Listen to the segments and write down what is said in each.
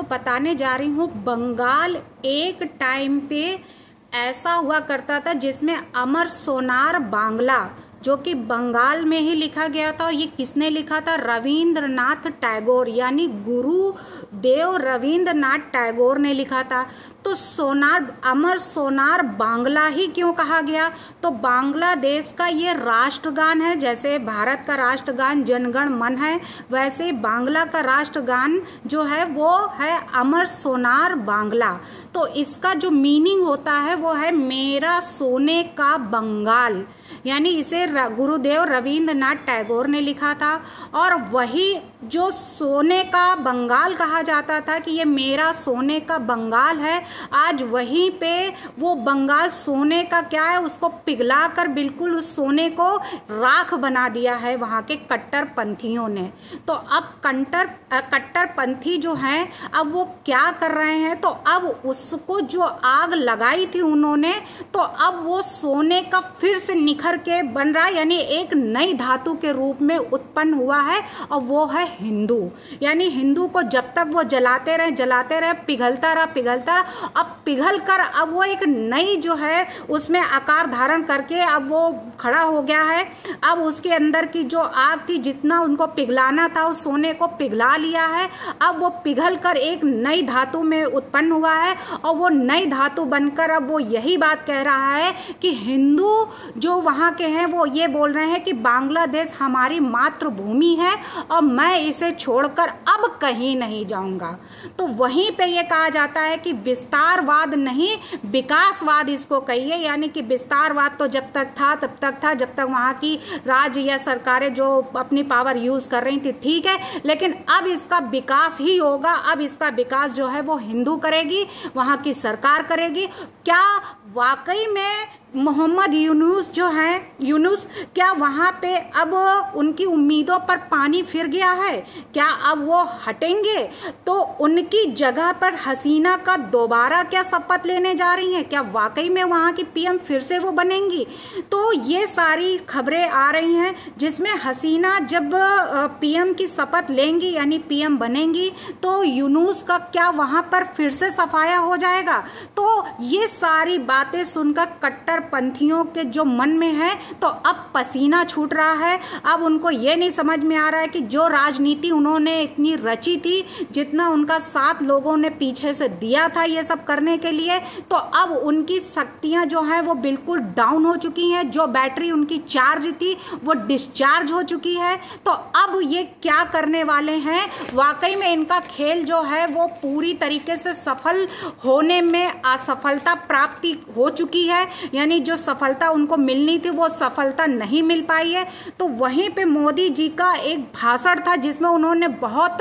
बताने जा रही हूँ। बंगाल एक टाइम पे ऐसा हुआ करता था जिसमें अमर सोनार बांग्ला, जो कि बंगाल में ही लिखा गया था। और ये किसने लिखा था? रविंद्रनाथ टैगोर, यानी गुरुदेव रविंद्रनाथ टैगोर ने लिखा था। तो सोनार, अमर सोनार बांग्ला ही क्यों कहा गया? तो बांग्लादेश का ये राष्ट्रगान है। जैसे भारत का राष्ट्रगान जनगण मन है, वैसे बांग्ला का राष्ट्रगान जो है वो है अमर सोनार बांग्ला। तो इसका जो मीनिंग होता है वो है मेरा सोने का बंगाल, यानी इसे गुरुदेव रविंद्रनाथ टैगोर ने लिखा था। और वही जो सोने का बंगाल कहा जाता था कि ये मेरा सोने का बंगाल है, आज वहीं पे वो बंगाल सोने का क्या है, उसको पिघलाकर बिल्कुल उस सोने को राख बना दिया है वहां के कट्टरपंथियों ने। तो अब कट्टरपंथी जो हैं अब वो क्या कर रहे हैं? तो अब उसको जो आग लगाई थी उन्होंने, तो अब वो सोने का फिर से निखर के बन रहा है, यानी एक नई धातु के रूप में उत्पन्न हुआ है, और वो है हिंदू। यानी हिंदू को जब तक वो जलाते रहे, पिघलता रहा, अब पिघल कर अब वो एक नई जो है उसमें आकार धारण करके अब वो खड़ा हो गया है। अब उसके अंदर की जो आग थी, जितना उनको पिघलाना था उस सोने को पिघला लिया है। अब वो पिघल कर एक नई धातु में उत्पन्न हुआ है, और वो नई धातु बनकर अब वो यही बात कह रहा है कि हिंदू जो वहाँ के हैं वो ये बोल रहे हैं कि बांग्लादेश हमारी मातृभूमि है और मैं इसे छोड़कर अब कहीं नहीं जाऊंगा। तो वहीं पे ये कहा जाता है कि विस्तारवाद नहीं, विकासवाद इसको कहिए। यानी कि विस्तारवाद तो जब तक था तब तक था, जब तक वहाँ की राज्य या सरकारें जो अपनी पावर यूज कर रही थी, ठीक है, लेकिन अब इसका विकास ही होगा। अब इसका विकास जो है वो हिंदू करेगी, वहाँ की सरकार करेगी। क्या वाकई में मोहम्मद यूनुस जो हैं, यूनुस, क्या वहाँ पे अब उनकी उम्मीदों पर पानी फिर गया है? क्या अब वो हटेंगे? तो उनकी जगह पर हसीना का दोबारा क्या शपथ लेने जा रही हैं? क्या वाकई में वहाँ की पीएम फिर से वो बनेंगी? तो ये सारी खबरें आ रही हैं जिसमें हसीना जब पीएम की शपथ लेंगी, यानी पीएम बनेंगी, तो यूनुस का क्या वहाँ पर फिर से सफाया हो जाएगा? तो ये सारी बातें सुनकर कट्टरपंथियों के जो मन में है तो अब पसीना छूट रहा है। अब उनको ये नहीं समझ में आ रहा है कि जो राजनीति उन्होंने इतनी रची थी, जितना उनका साथ लोगों ने पीछे से दिया था ये सब करने के लिए, तो अब उनकी शक्तियां जो है वो बिल्कुल डाउन हो चुकी हैं। जो बैटरी उनकी चार्ज थी वो डिस्चार्ज हो चुकी है। तो अब ये क्या करने वाले हैं? वाकई में इनका खेल जो है वो पूरी तरीके से सफल होने में असफलता प्राप्ति हो चुकी है। यानी जो सफलता उनको मिलनी थी वो सफलता नहीं मिल पाई है। तो वहीं पे मोदी जी का एक भाषण था जिसमें उन्होंने बहुत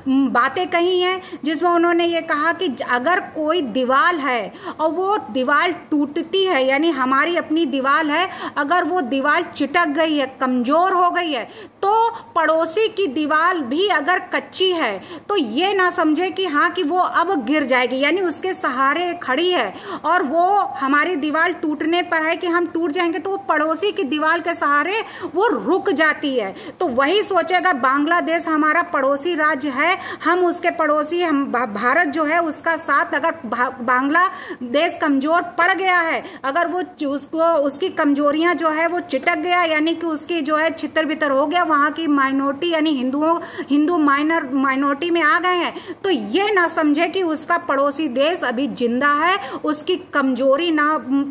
बातें कही हैं, जिसमें उन्होंने ये कहा कि अगर कोई दीवार है और वो दीवार टूटती है, यानी हमारी अपनी दीवार है, अगर वो दीवार चिटक गई है, कमजोर हो गई है, तो पड़ोसी की दीवार भी अगर कच्ची है तो ये ना समझे कि हाँ कि वो अब गिर जाएगी, यानी उसके सहारे खड़ी है और वो हमारी दीवार टूटने पर है कि हम टूट जाएंगे, तो वो पड़ोसी की दीवार के सहारे वो रुक जाती है। तो वही सोचे, अगर बांग्लादेश हमारा पड़ोसी राज्य है, हम उसके पड़ोसी, हम भारत जो है उसका साथ, अगर बांग्लादेश कमजोर पड़ गया है, अगर वो उसको उसकी कमजोरियां जो है वो चिटक गया, यानी कि उसकी जो है छितर बितर हो गया, वहां की माइनॉरिटी यानी हिंदू माइनॉरिटी में आ गए हैं, तो ये ना समझे कि उसका पड़ोसी देश अभी जिंदा है, उसकी कमजोरी ना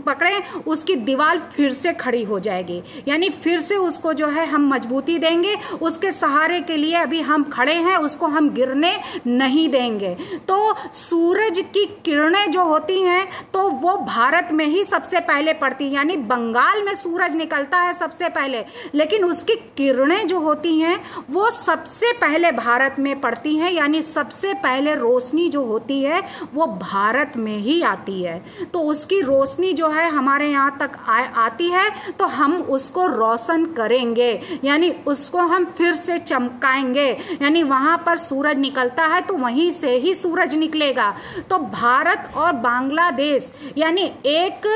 पकड़े, उसकी दीवार फिर से खड़ी हो जाएगी, यानी फिर से उसको जो है हम मजबूती देंगे, उसके सहारे के लिए अभी हम खड़े हैं, उसको हम गिरने नहीं देंगे। तो सूरज की किरणें जो होती हैं तो वो भारत में ही सबसे पहले पड़ती, यानी बंगाल में सूरज निकलता है सबसे पहले, लेकिन उसकी किरणें जो होती हैं वो सबसे पहले भारत में पड़ती हैं, यानी सबसे पहले रोशनी जो होती है वो भारत में ही आती है। तो उसकी रोशनी जो है हमारे हमारे यहाँ तक आती है तो हम उसको रोशन करेंगे, यानी उसको हम फिर से चमकाएंगे। यानी वहां पर सूरज निकलता है तो वहीं से ही सूरज निकलेगा। तो भारत और बांग्लादेश यानी एक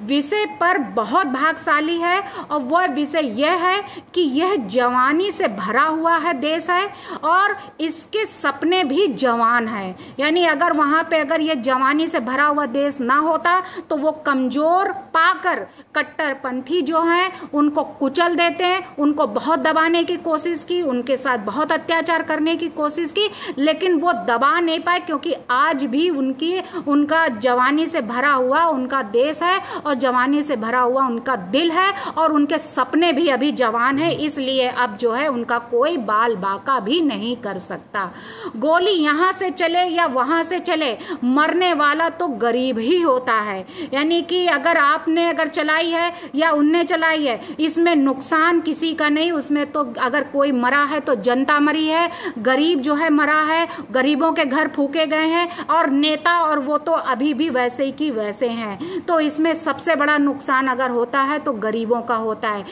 विषय पर बहुत भाग्यशाली है, और वह विषय यह है कि यह जवानी से भरा हुआ है देश है, और इसके सपने भी जवान है। यानी अगर वहां पे अगर यह जवानी से भरा हुआ देश ना होता तो वो कमजोर पाकर कट्टरपंथी जो हैं उनको कुचल देते हैं, उनको बहुत दबाने की कोशिश की, उनके साथ बहुत अत्याचार करने की कोशिश की, लेकिन वो दबा नहीं पाए, क्योंकि आज भी उनका जवानी से भरा हुआ उनका देश है, और जवानी से भरा हुआ उनका दिल है, और उनके सपने भी अभी जवान है। इसलिए अब जो है उनका कोई बाल बाका भी नहीं कर सकता। गोली यहां से चले या वहां से चले, मरने वाला तो गरीब ही होता है। यानी कि अगर आपने अगर चलाई है या उनने चलाई है, इसमें नुकसान किसी का नहीं, उसमें तो अगर कोई मरा है तो जनता मरी है, गरीब जो है मरा है, गरीबों के घर फूके गए हैं, और नेता और वो तो अभी भी वैसे ही की वैसे हैं। तो इसमें सबसे बड़ा नुकसान अगर होता है तो गरीबों का होता है।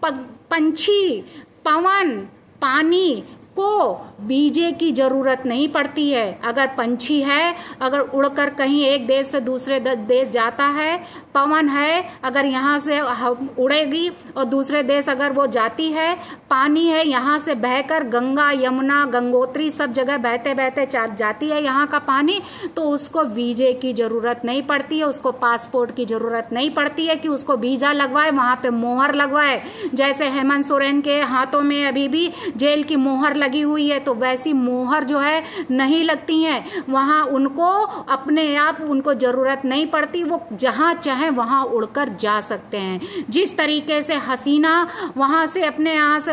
पंछी, पवन, पानी को बीजे की जरूरत नहीं पड़ती है। अगर पंछी है, अगर उड़कर कहीं एक देश से दूसरे देश जाता है, पवन है अगर यहाँ से उड़ेगी और दूसरे देश अगर वो जाती है, पानी है यहाँ से बहकर गंगा, यमुना, गंगोत्री सब जगह बहते बहते जाती है यहाँ का पानी, तो उसको वीजे की जरूरत नहीं पड़ती है, उसको पासपोर्ट की जरूरत नहीं पड़ती है कि उसको वीजा लगवाए, वहां पे मोहर लगवाए। जैसे हेमंत सोरेन के हाथों में अभी भी जेल की मोहर लगी हुई है, तो वैसी मोहर जो है नहीं लगती है वहां, उनको अपने आप उनको जरूरत नहीं पड़ती, वो जहां चाहे वहां उड़कर जा सकते हैं। जिस तरीके से हसीना वहां से अपने यहाँ से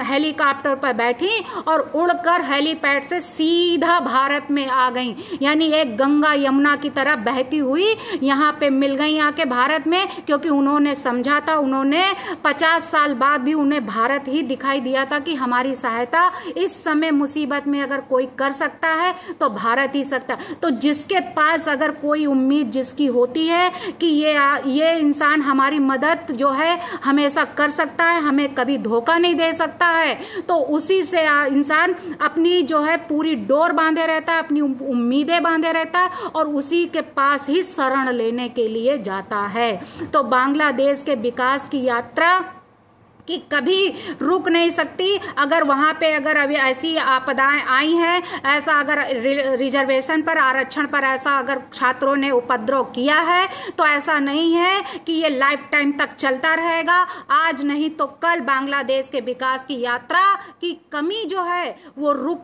हेलीकॉप्टर पर बैठी और उड़कर हेलीपैड से सीधा भारत में आ गई, यानी एक गंगा यमुना की तरह बहती हुई यहाँ पे मिल गई आके भारत में, क्योंकि उन्होंने समझा था, उन्होंने 50 साल बाद भी उन्हें भारत ही दिखाई दिया था कि हमारी सहायता इस समय मुसीबत में अगर कोई कर सकता है तो भारत ही सकता। तो जिसके पास अगर कोई उम्मीद जिसकी होती है कि ये इंसान हमारी मदद जो है हमेशा कर सकता है, हमें कभी धोखा नहीं दे सकता है, तो उसी से इंसान अपनी जो है पूरी डोर बांधे रहता है, अपनी उम्मीदें बांधे रहता है, और उसी के पास ही शरण लेने के लिए जाता है। तो बांग्लादेश के विकास की यात्रा कि कभी रुक नहीं सकती। अगर वहां पे अगर अभी ऐसी आपदाएं आई हैं, ऐसा अगर रिजर्वेशन पर, आरक्षण पर ऐसा अगर छात्रों ने उपद्रव किया है, तो ऐसा नहीं है कि ये लाइफ टाइम तक चलता रहेगा। आज नहीं तो कल बांग्लादेश के विकास की यात्रा की कमी जो है वो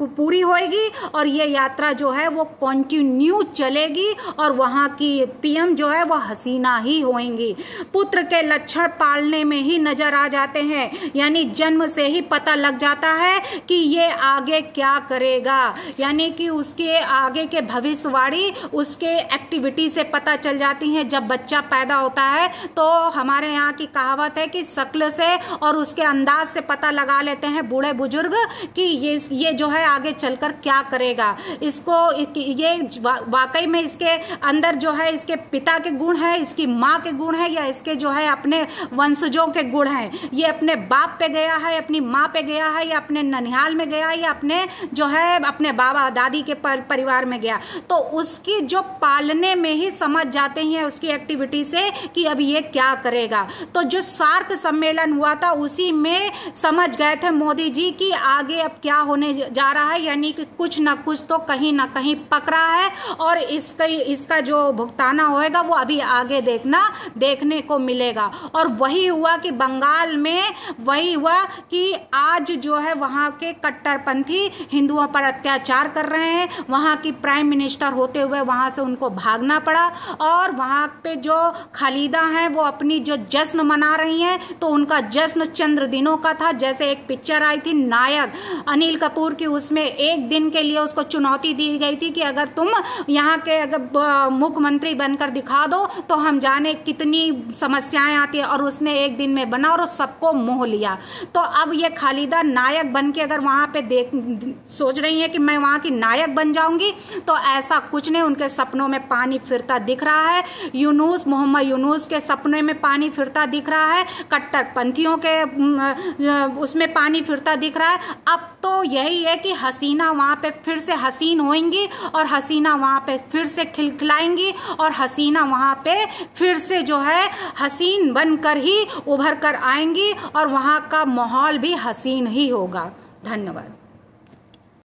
पूरी होगी, और ये यात्रा जो है वो कंटिन्यू चलेगी, और वहां की पीएम जो है वो हसीना ही होंगी। पुत्र के लक्षण पालने में ही नजर आ जाते हैं, यानी जन्म से ही पता लग जाता है कि ये आगे क्या करेगा, यानी कि उसके आगे के भविष्यवाणी उसके एक्टिविटी से पता चल जाती है। जब बच्चा पैदा होता है तो हमारे यहाँ की कहावत है कि शक्ल से और उसके अंदाज से पता लगा लेते हैं बूढ़े बुजुर्ग कि ये जो है आगे चलकर क्या करेगा। इसको ये वाकई में इसके अंदर जो है इसके पिता के गुण है, इसकी माँ के गुण है, या इसके जो है अपने वंशजों के गुण हैं, ये अपने बाप पे गया है, अपनी माँ पे गया है, या अपने ननिहाल में गया है, या अपने जो है अपने बाबा दादी के परिवार में गया, तो उसकी जो पालने में ही समझ जाते हैं उसकी एक्टिविटी से कि अब ये क्या करेगा। तो जो सार्क सम्मेलन हुआ था उसी में समझ गए थे मोदी जी कि आगे अब क्या होने जा रहा है, यानी कि कुछ ना कुछ तो कहीं ना कहीं पक रहा है, और इसका जो भुगताना होएगा वो अभी आगे देखने को मिलेगा। और वही हुआ कि बंगाल में वही हुआ कि आज जो है वहां के कट्टरपंथी हिंदुओं पर अत्याचार कर रहे हैं, वहां की प्राइम मिनिस्टर होते हुए वहां से उनको भागना पड़ा, और वहां पे जो खालिदा हैं वो अपनी जो जश्न मना रही हैं, तो उनका जश्न चंद्र दिनों का था। जैसे एक पिक्चर आई थी नायक अनिल कपूर की, उसमें एक दिन के लिए उसको चुनौती दी गई थी कि अगर तुम यहाँ के अगर मुख्यमंत्री बनकर दिखा दो तो हम जाने कितनी समस्याएं आती है, और उसने एक दिन में बना और सबको मोह लिया। तो अब ये खालिदा नायक बन के अगर वहां पे सोच रही है कि मैं वहां की नायक बन जाऊंगी, तो ऐसा कुछ नहीं। उनके सपनों में पानी फिरता दिख रहा है। यूनुस, मोहम्मद यूनुस के सपने में पानी फिरता दिख रहा है। कट्टरपंथियों के उसमें पानी फिरता दिख रहा है। अब तो यही है कि हसीना वहां पे फिर से हसीन होंगी और हसीना वहां पे फिर से खिलखिलाएंगी और हसीना वहां पे फिर से जो है हसीन बनकर ही उभर कर आएंगी और वहां का माहौल भी हसीन ही होगा। धन्यवाद।